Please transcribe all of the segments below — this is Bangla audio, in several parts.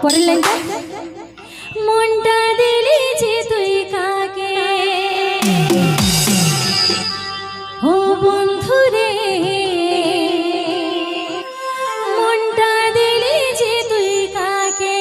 পরের লাইনটা মনটা দিলি যে তুই কাকে ও বন্ধু রে মনটা দিলি যে তুই কাকে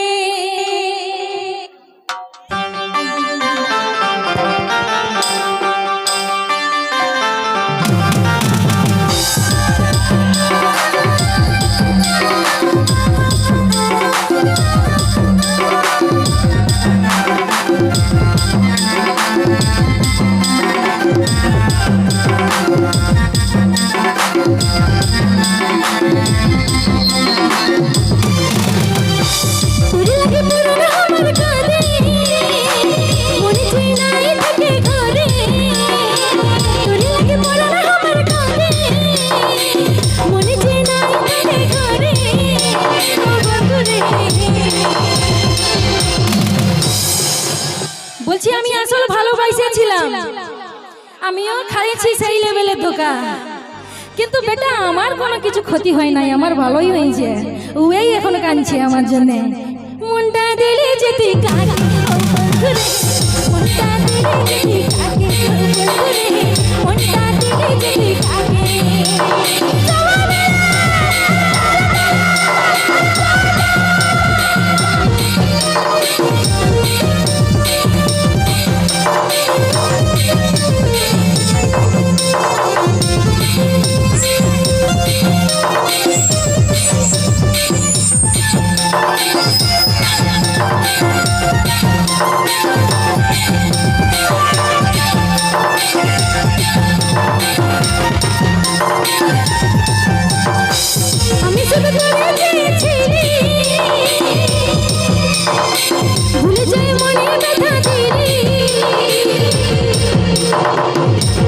বলছি আমি আসলে ভালোবাসেছিলাম আমিও খাইছি সেই লেভেলের ধোকা কিন্তু বেটা আমার কোনো কিছু ক্ষতি হয় নাই আমার ভালোই হয়েছে ওই এখন কাঁদছে আমার জন্য মনটা দিলে যে তুই কাকে মনটা দিলে যে তুই কাকে মনটা দিলে যে তুই কাকে আমি শুধু তোরে চেয়েছিলি ভুলে যাই মনের ব্যথা দিলি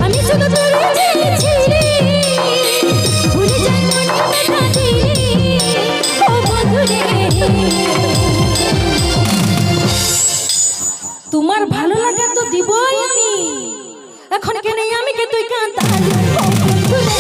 আমি শুধু তোরে চেয়েছিলি ভুলে যাই মনের ব্যথা দিলি ও বন্ধু রে তোমার ভালো লাগা তো দিবই আমি এখন কেন আমি কে তুই কাঁদালি ও বন্ধু রে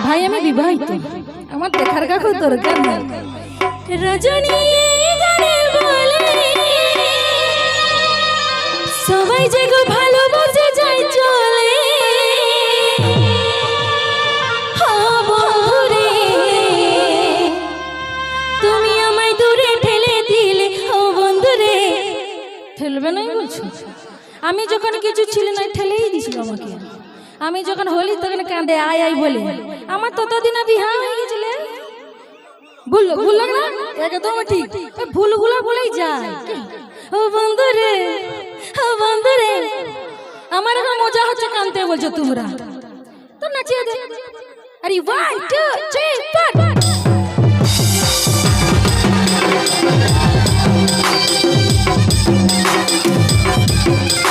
ভাই আমি বিবাহিত আমার দেখার কাকু দরকার নেই রজনী গানে বলে সবাই যে গো ভালোবাসে যায় চলে বন্ধুরে তুমি আমায় দূরে ঠেলে দিলে ও বন্ধুরে ঠেলবে না বলছো আমি যখন কিছু ছিল না ঠেলেই দিছিল আমাকে আমি যখন হলি তখন কাঁদে আয় আয় বলে আমার ততদিন বিহা হয়ে গেছিল ভুল না একদম ঠিক ভুলগুলো বলেই যায় ও বন্ধুরে আমার এখন মজা হচ্ছে কাঁদতে বলছো তোমরা তো নাচিয়ে দে আরে 1 2 3 4 We'll be right back.